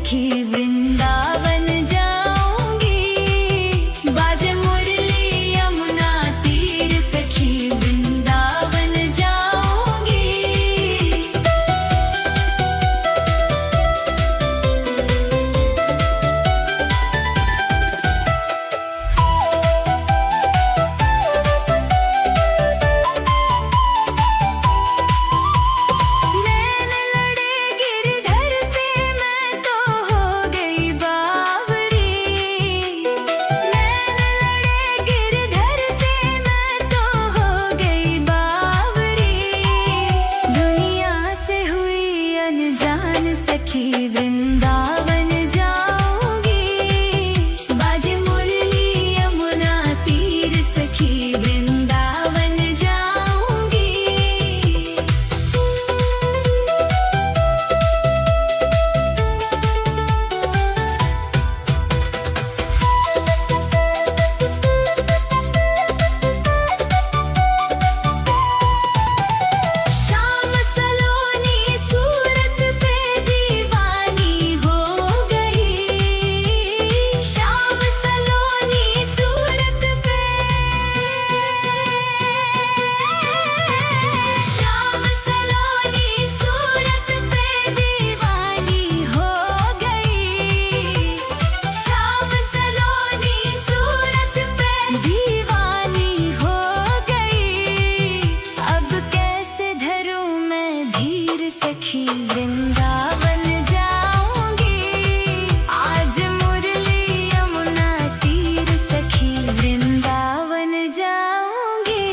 सखी वृंदावन जाऊंगी। बाजे मुरली यमुना तीर सखी वृंदावन जाऊंगी। नैन लड़े गिरधर से मैं तो हो गई बावरी। नैन लड़े गिरधर से मैं तो हो गई बावरी। दुनिया से हुई अनजान सखी वृंदावन जाऊंगी। बाजे मुरली यमुना तीर सखी वृंदावन जाऊंगी। शाम सलोनी सूरत पे दीवानी हो गई। शाम सलोनी सूरत पे। शाम सलोनी सूरत पे दीवानी हो गई। शाम सलोनी सूरत पे दीवानी हो गई। अब कैसे धरूं मैं धीर सखी वृंदावन जाऊंगी। आज मुरली यमुना तीर सखी वृंदावन जाऊंगी।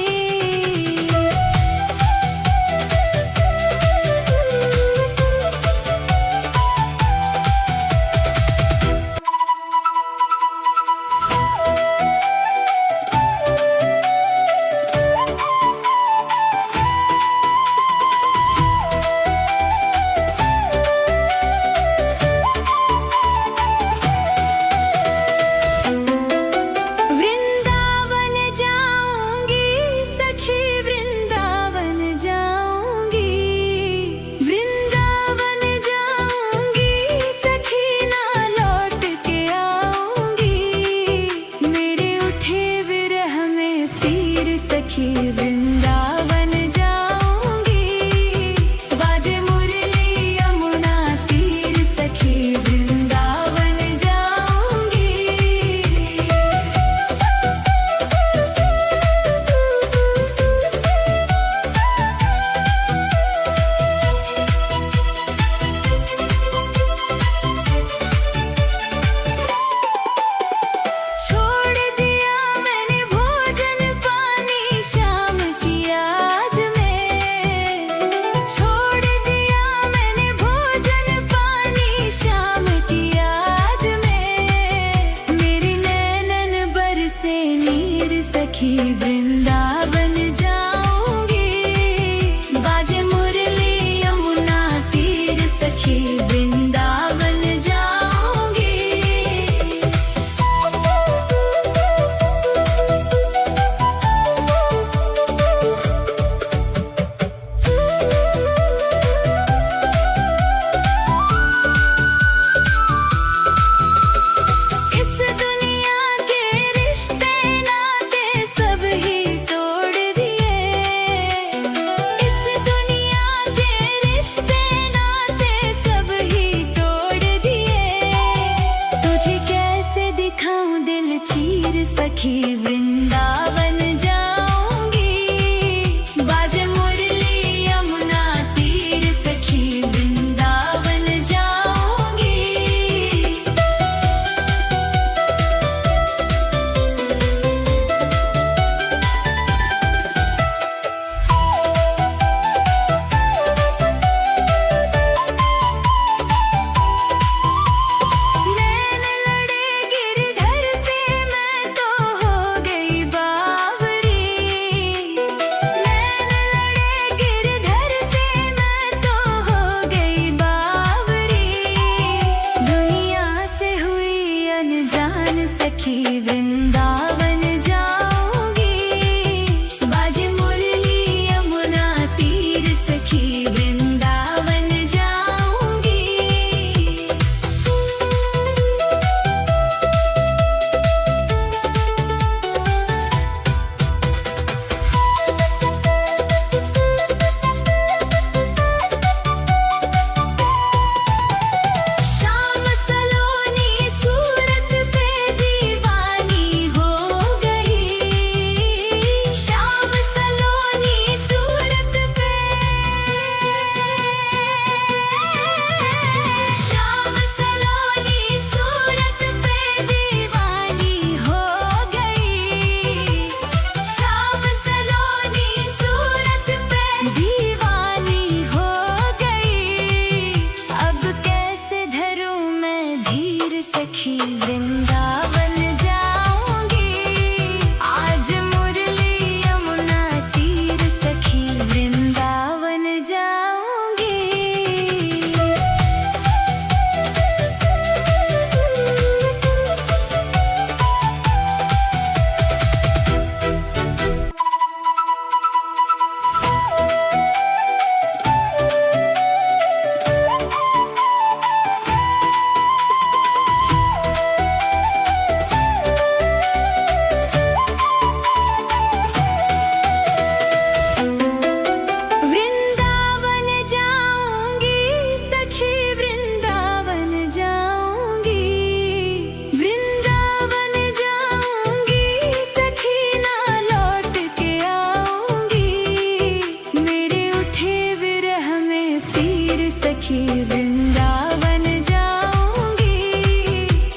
सखी वृंदावन जाऊंगी।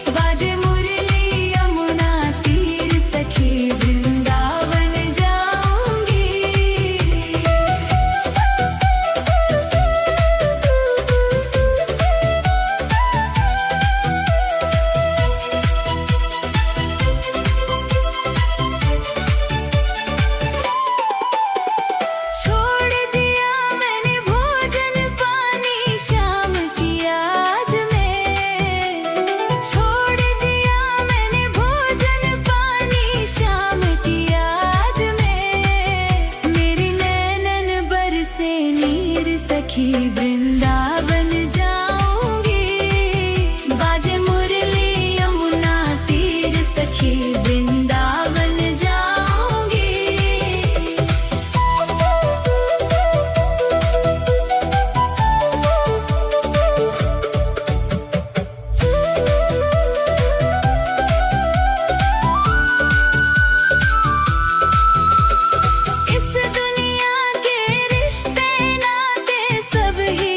बाजे मुरली यमुना तीर सखी वृंदावन जाऊंगी। छोड़ दिया मैंने भोजन पानी शाम की याद में। छोड़ दिया मैंने भोजन पानी शाम की याद में। मेरी नैनन बरसे नीर सखी वृंदावन जाऊंगी। बाजे मुरली यमुना तीर सखी वृंदावन जाऊंगी। इस दुनिया के रिश्ते नाते सब ही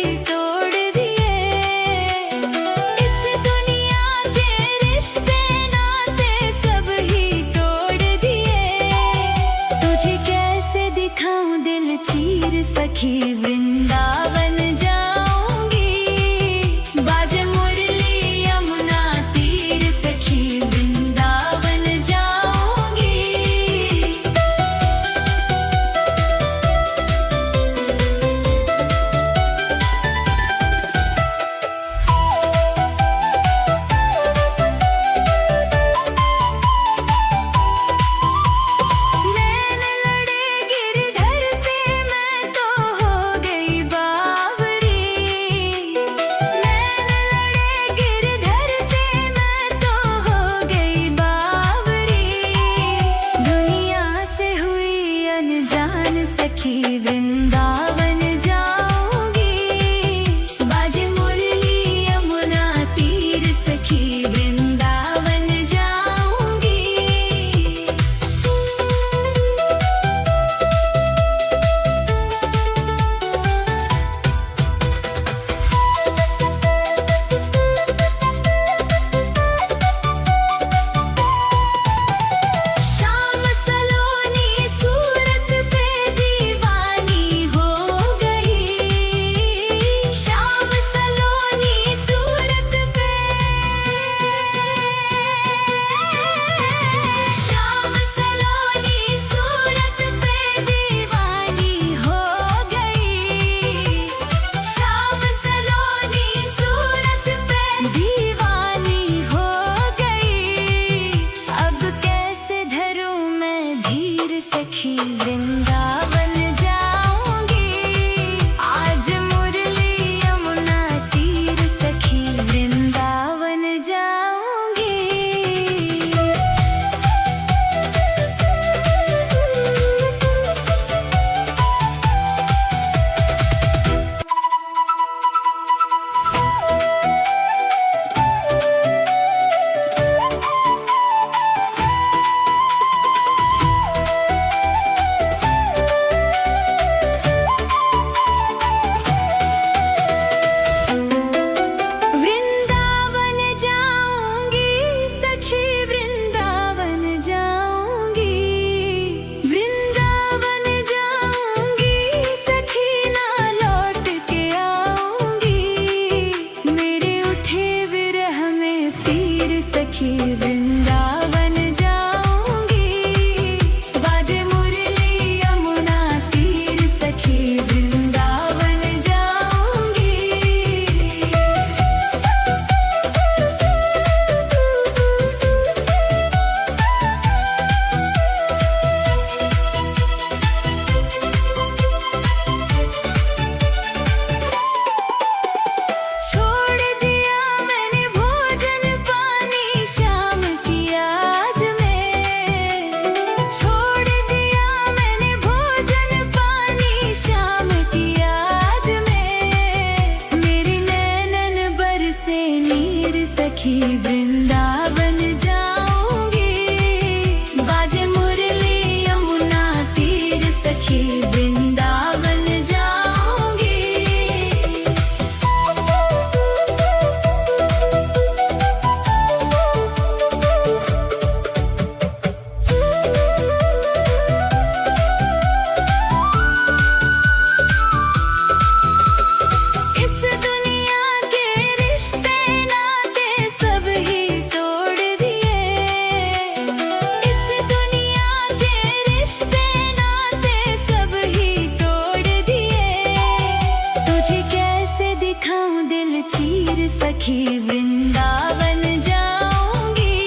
सखी वृंदावन जाऊंगी।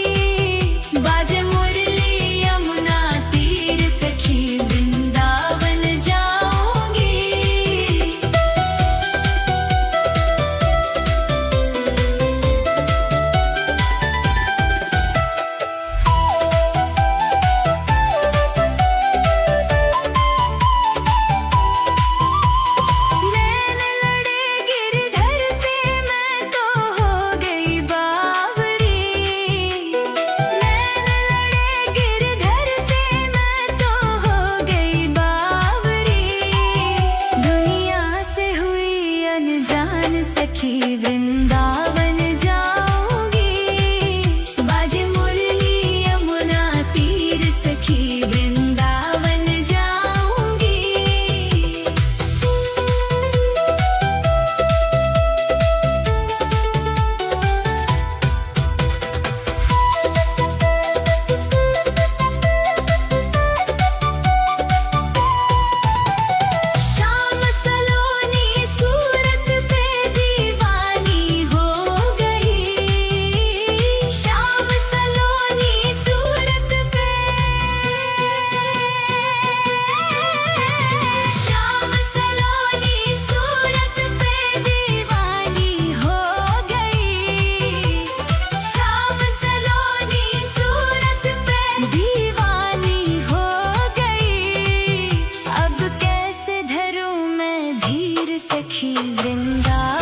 बाजे मुरली यमुना तीर सखी वृंदावन जाऊंगी। नैन लड़े गिरधर से मैं तो हो गई बावरी। नैन लड़े गिरधर से मैं तो हो गई बावरी। दुनिया से हुई अनजान सखी वृंदावन जाऊंगी। बाजे मुरली यमुना तीर सखी वृंदावन जाऊंगी। शाम सलोनी सूरत पे दीवानी हो गई। शाम सलोनी सूरत पे। शाम सलोनी सूरत पे दीवानी हो गई। शाम सलोनी सूरत पे दीवानी हो गई। अब कैसे धरूं मैं धीर सखी वृंदावन